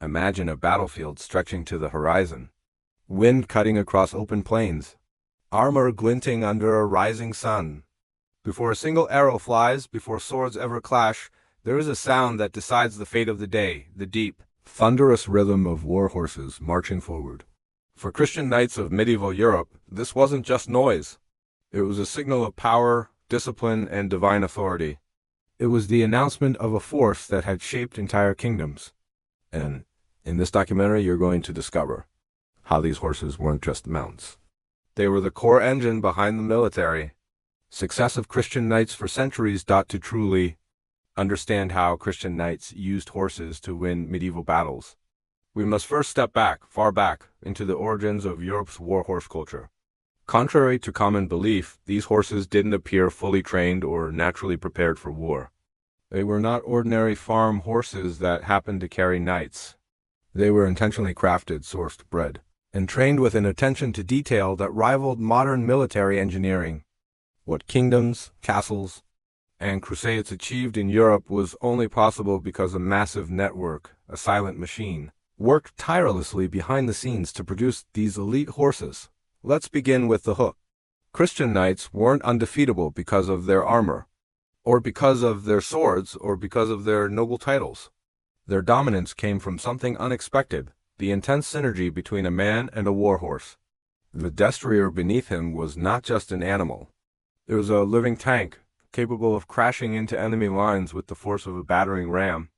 Imagine a battlefield stretching to the horizon, wind cutting across open plains, armor glinting under a rising sun. Before a single arrow flies, before swords ever clash, there is a sound that decides the fate of the day, the deep, thunderous rhythm of war horses marching forward. For Christian knights of medieval Europe, this wasn't just noise. It was a signal of power, discipline, and divine authority. It was the announcement of a force that had shaped entire kingdoms. And in this documentary, you're going to discover how these horses weren't just mounts. They were the core engine behind the military. Successive Christian knights for centuries to truly understand how Christian knights used horses to win medieval battles. We must first step back, far back, into the origins of Europe's warhorse culture. Contrary to common belief, these horses didn't appear fully trained or naturally prepared for war. They were not ordinary farm horses that happened to carry knights. They were intentionally crafted, sourced, bred, and trained with an attention to detail that rivaled modern military engineering. What kingdoms, castles, and crusades achieved in Europe was only possible because a massive network, a silent machine, worked tirelessly behind the scenes to produce these elite horses. Let's begin with the hook. Christian knights weren't undefeatable because of their armor, or because of their swords, or because of their noble titles. Their dominance came from something unexpected, the intense synergy between a man and a warhorse. The destrier beneath him was not just an animal. It was a living tank, capable of crashing into enemy lines with the force of a battering ram.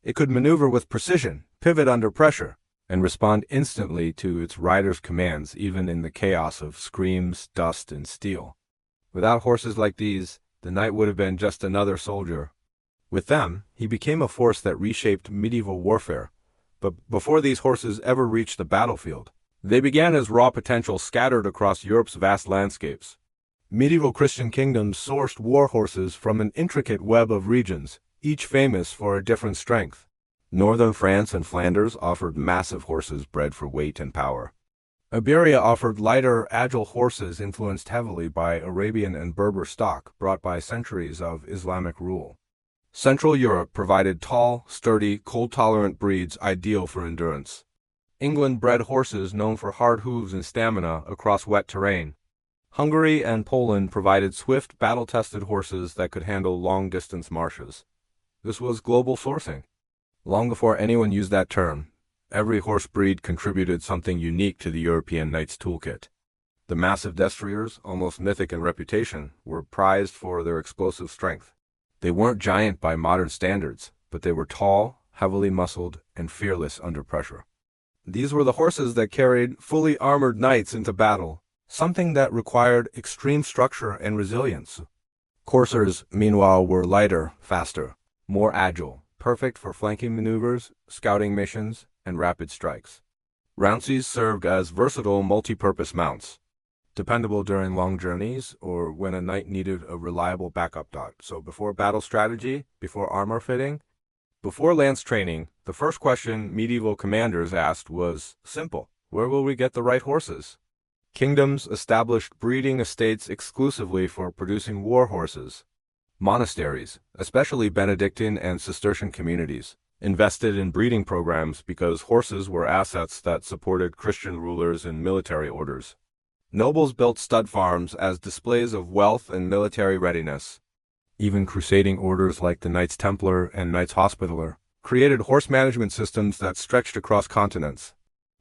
It could maneuver with precision, pivot under pressure, and respond instantly to its rider's commands, even in the chaos of screams, dust, and steel. Without horses like these, the knight would have been just another soldier. With them, he became a force that reshaped medieval warfare. But before these horses ever reached the battlefield, they began as raw potential scattered across Europe's vast landscapes. Medieval Christian kingdoms sourced war horses from an intricate web of regions, each famous for a different strength. Northern France and Flanders offered massive horses bred for weight and power. Iberia offered lighter, agile horses influenced heavily by Arabian and Berber stock brought by centuries of Islamic rule. Central Europe provided tall, sturdy, cold-tolerant breeds ideal for endurance. England bred horses known for hard hooves and stamina across wet terrain. Hungary and Poland provided swift, battle-tested horses that could handle long-distance marches. This was global sourcing. Long before anyone used that term, every horse breed contributed something unique to the European knight's toolkit. The massive destriers, almost mythic in reputation, were prized for their explosive strength. They weren't giant by modern standards, but they were tall, heavily muscled, and fearless under pressure. These were the horses that carried fully armored knights into battle, something that required extreme structure and resilience. Coursers, meanwhile, were lighter, faster, more agile, perfect for flanking maneuvers, scouting missions, and rapid strikes. Rounceys served as versatile multi-purpose mounts, dependable during long journeys or when a knight needed a reliable backup. So before battle strategy, before armor fitting, before lance training, the first question medieval commanders asked was simple: where will we get the right horses? Kingdoms established breeding estates exclusively for producing war horses. Monasteries, especially Benedictine and Cistercian communities, invested in breeding programs because horses were assets that supported Christian rulers and military orders. Nobles built stud farms as displays of wealth and military readiness. Even crusading orders like the Knights Templar and Knights Hospitaller created horse management systems that stretched across continents.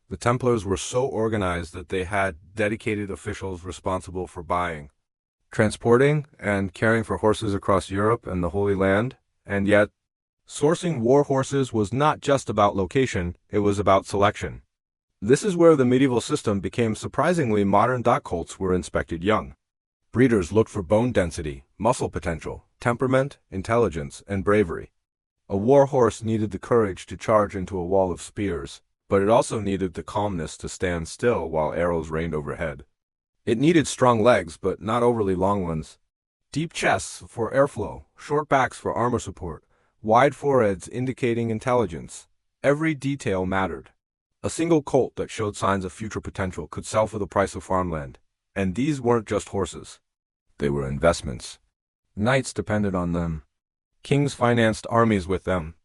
The Templars were so organized that they had dedicated officials responsible for buying, transporting, and caring for horses across Europe and the Holy Land. And yet, sourcing war horses was not just about location, it was about selection. This is where the medieval system became surprisingly modern. Colts were inspected young. Breeders looked for bone density, muscle potential, temperament, intelligence, and bravery. A war horse needed the courage to charge into a wall of spears, but it also needed the calmness to stand still while arrows rained overhead. It needed strong legs, but not overly long ones. Deep chests for airflow, short backs for armor support, wide foreheads indicating intelligence. Every detail mattered. A single colt that showed signs of future potential could sell for the price of farmland. And these weren't just horses. They were investments. Knights depended on them. Kings financed armies with them.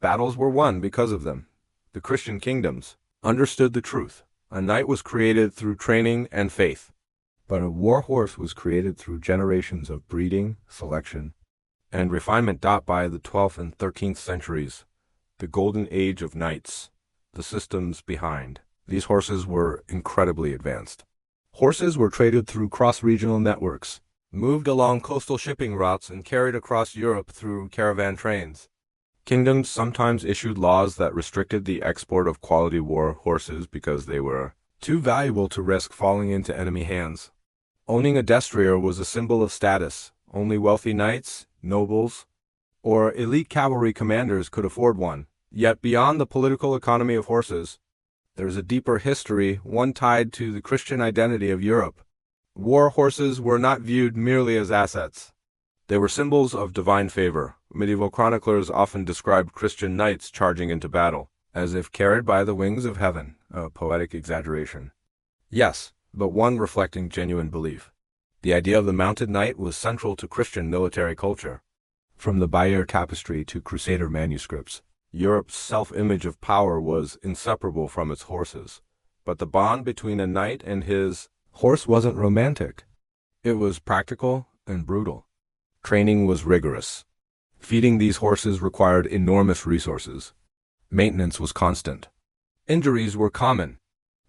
Battles were won because of them. the Christian kingdoms, understood the truth. A knight was created through training and faith, but a war horse was created through generations of breeding, selection, and refinement. By the 12th and 13th centuries, the golden age of knights, the systems behind these horses were incredibly advanced. Horses were traded through cross-regional networks, moved along coastal shipping routes, and carried across Europe through caravan trains. Kingdoms sometimes issued laws that restricted the export of quality war horses because they were too valuable to risk falling into enemy hands. Owning a destrier was a symbol of status. Only wealthy knights, nobles, or elite cavalry commanders could afford one. Yet beyond the political economy of horses, there's a deeper history, one tied to the Christian identity of Europe. War horses were not viewed merely as assets. They were symbols of divine favor. Medieval chroniclers often described Christian knights charging into battle, as if carried by the wings of heaven, a poetic exaggeration. Yes, but one reflecting genuine belief. The idea of the mounted knight was central to Christian military culture. From the Bayeux tapestry to Crusader manuscripts, Europe's self-image of power was inseparable from its horses. But the bond between a knight and his horse wasn't romantic. It was practical and brutal. Training was rigorous. Feeding these horses required enormous resources. Maintenance was constant. Injuries were common.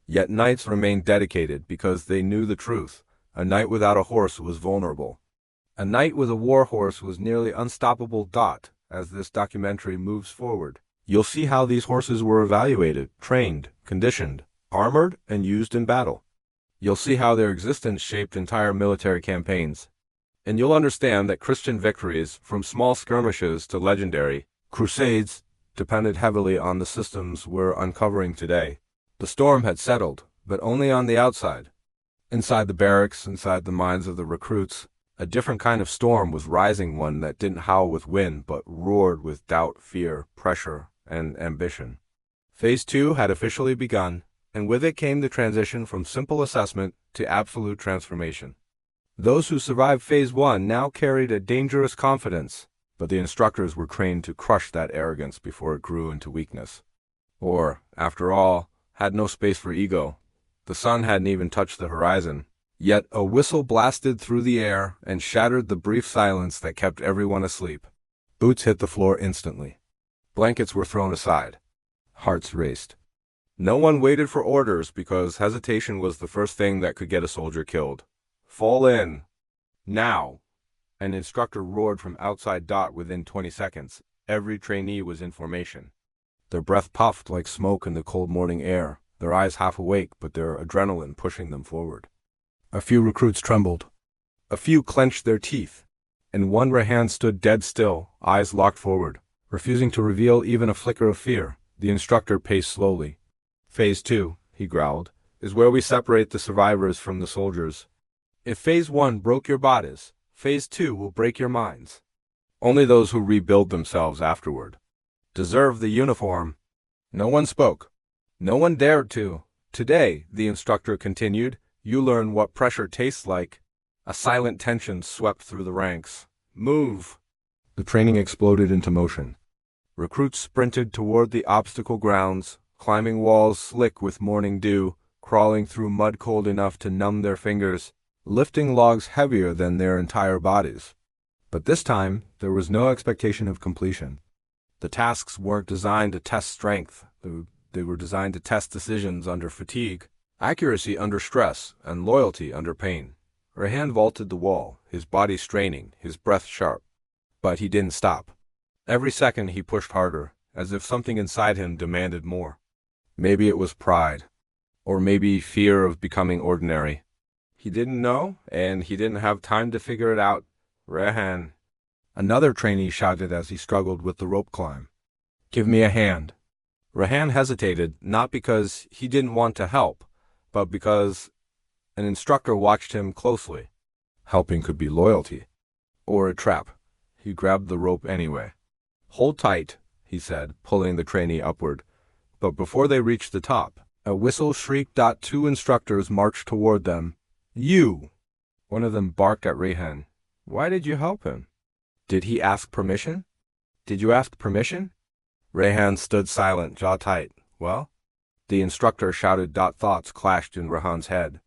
Yet knights remained dedicated because they knew the truth. A knight without a horse was vulnerable. A knight with a war horse was nearly unstoppable. As this documentary moves forward, you'll see how these horses were evaluated, trained, conditioned, armored, and used in battle. You'll see how their existence shaped entire military campaigns. And you'll understand that Christian victories, from small skirmishes to legendary crusades, depended heavily on the systems we're uncovering today. The storm had settled, but only on the outside. Inside the barracks, inside the minds of the recruits, a different kind of storm was rising, one that didn't howl with wind, but roared with doubt, fear, pressure, and ambition. Phase 2 had officially begun, and with it came the transition from simple assessment to absolute transformation. Those who survived Phase 1 now carried a dangerous confidence, but the instructors were trained to crush that arrogance before it grew into weakness. Or, after all, had no space for ego. The sun hadn't even touched the horizon. Yet a whistle blasted through the air and shattered the brief silence that kept everyone asleep. Boots hit the floor instantly. Blankets were thrown aside. Hearts raced. No one waited for orders because hesitation was the first thing that could get a soldier killed. Fall in. Now. An instructor roared from outside. Within 20 seconds, every trainee was in formation. Their breath puffed like smoke in the cold morning air, their eyes half awake but their adrenaline pushing them forward. A few recruits trembled. A few clenched their teeth. And one Rehan stood dead still, eyes locked forward, refusing to reveal even a flicker of fear. The instructor paced slowly. Phase 2, he growled, is where we separate the survivors from the soldiers. If Phase 1 broke your bodies, Phase 2 will break your minds. Only those who rebuild themselves afterward deserve the uniform. No one spoke. No one dared to. Today, the instructor continued, you learn what pressure tastes like. A silent tension swept through the ranks. Move! The training exploded into motion. Recruits sprinted toward the obstacle grounds, climbing walls slick with morning dew, crawling through mud cold enough to numb their fingers, lifting logs heavier than their entire bodies. But this time, there was no expectation of completion. The tasks weren't designed to test strength. They were designed to test decisions under fatigue, accuracy under stress, and loyalty under pain. Rehan vaulted the wall, his body straining, his breath sharp. But he didn't stop. Every second he pushed harder, as if something inside him demanded more. Maybe it was pride, or maybe fear of becoming ordinary. He didn't know, and he didn't have time to figure it out. Rehan. Another trainee shouted as he struggled with the rope climb. Give me a hand. Rehan hesitated, not because he didn't want to help, but because an instructor watched him closely. Helping could be loyalty, or a trap. He grabbed the rope anyway. Hold tight, he said, pulling the trainee upward. But before they reached the top, a whistle shrieked. Two instructors marched toward them. You! One of them barked at Rehan. Why did you help him? Did he ask permission? Did you ask permission? Rehan stood silent, jaw tight, Well? The instructor shouted. Thoughts clashed in Rehan's head.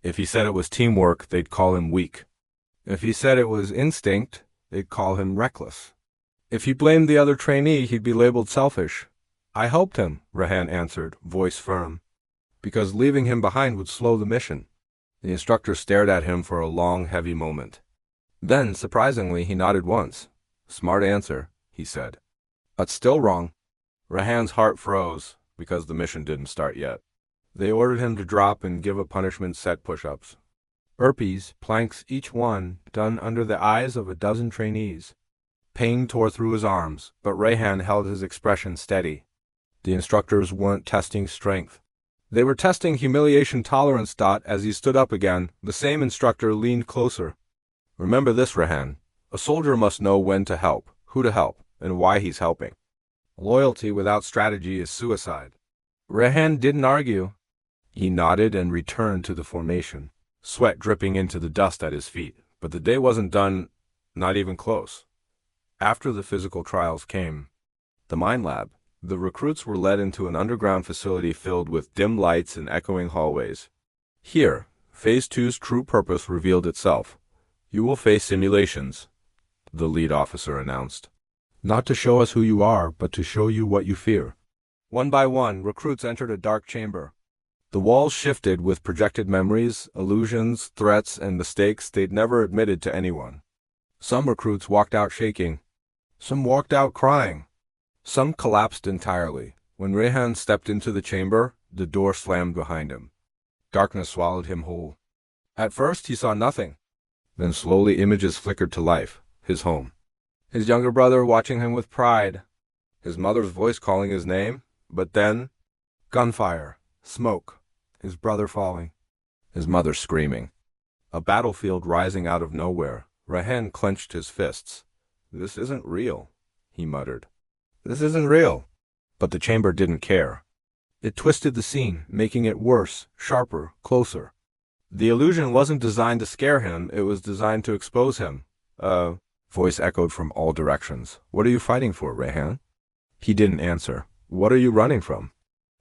If he said it was teamwork, they'd call him weak. If he said it was instinct, they'd call him reckless. If he blamed the other trainee, he'd be labeled selfish. I helped him, Rehan answered, voice firm, because leaving him behind would slow the mission. The instructor stared at him for a long, heavy moment. Then, surprisingly, he nodded once. Smart answer, he said. But still wrong. Rehan's heart froze, because the mission didn't start yet. They ordered him to drop and give a punishment set push-ups. Burpees, planks each one, done under the eyes of a dozen trainees. Pain tore through his arms, but Rehan held his expression steady. The instructors weren't testing strength. They were testing humiliation tolerance. As he stood up again, the same instructor leaned closer. Remember this, Rehan. A soldier must know when to help, who to help, and why he's helping. Loyalty without strategy is suicide. Rehan didn't argue. He nodded and returned to the formation, sweat dripping into the dust at his feet. But the day wasn't done, not even close. After the physical trials came the mine lab. The recruits were led into an underground facility filled with dim lights and echoing hallways. Here, Phase 2's true purpose revealed itself. You will face simulations, the lead officer announced. Not to show us who you are, but to show you what you fear. One by one, recruits entered a dark chamber. The walls shifted with projected memories, illusions, threats, and mistakes they'd never admitted to anyone. Some recruits walked out shaking. Some walked out crying. Some collapsed entirely. When Rehan stepped into the chamber, the door slammed behind him. Darkness swallowed him whole. At first, he saw nothing. Then slowly images flickered to life. His home. His younger brother watching him with pride. His mother's voice calling his name. But then, gunfire, smoke, his brother falling, his mother screaming. A battlefield rising out of nowhere. Rehan clenched his fists. This isn't real, he muttered. This isn't real. But the chamber didn't care. It twisted the scene, making it worse, sharper, closer. The illusion wasn't designed to scare him, it was designed to expose him. Voice echoed from all directions. What are you fighting for, Rehan? He didn't answer. What are you running from?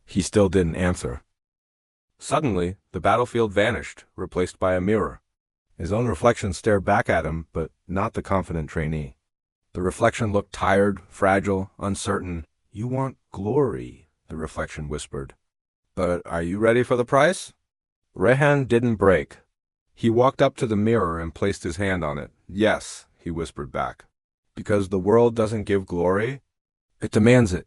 He still didn't answer. Suddenly, the battlefield vanished, replaced by a mirror. His own reflection stared back at him, but not the confident trainee. The reflection looked tired, fragile, uncertain. You want glory, the reflection whispered. But are you ready for the price? Rehan didn't break. He walked up to the mirror and placed his hand on it. Yes, he whispered back. Because the world doesn't give glory? It demands it.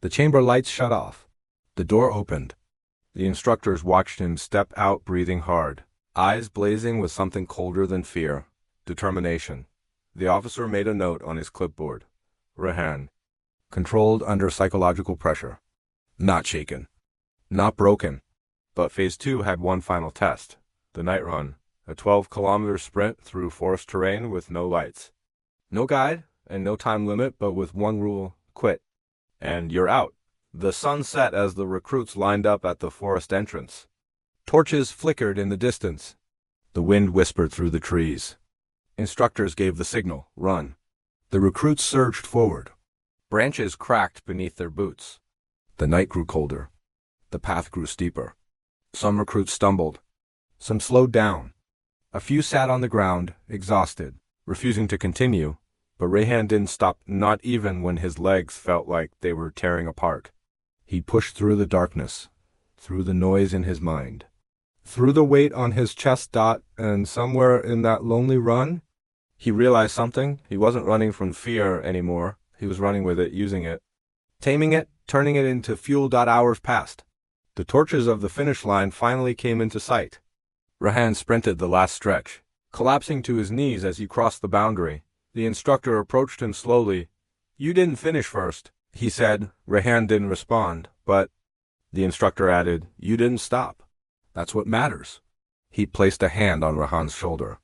The chamber lights shut off. The door opened. The instructors watched him step out, breathing hard, eyes blazing with something colder than fear, determination. The officer made a note on his clipboard. Rehan. Controlled under psychological pressure. Not shaken. Not broken. But Phase 2 had one final test. The night run. A 12-kilometer sprint through forest terrain with no lights. No guide and no time limit, but with one rule, quit. And you're out. The sun set as the recruits lined up at the forest entrance. Torches flickered in the distance. The wind whispered through the trees. Instructors gave the signal, run. The recruits surged forward. Branches cracked beneath their boots. The night grew colder. The path grew steeper. Some recruits stumbled. Some slowed down. A few sat on the ground, exhausted, refusing to continue, but Rehan didn't stop, not even when his legs felt like they were tearing apart. He pushed through the darkness, through the noise in his mind, through the weight on his chest. And somewhere in that lonely run, he realized something. He wasn't running from fear anymore. He was running with it, using it, taming it, turning it into fuel. Hours passed. The torches of the finish line finally came into sight. Rehan sprinted the last stretch, collapsing to his knees as he crossed the boundary. The instructor approached him slowly. You didn't finish first, he said. Rehan didn't respond, but the instructor added, you didn't stop. That's what matters. He placed a hand on Rehan's shoulder.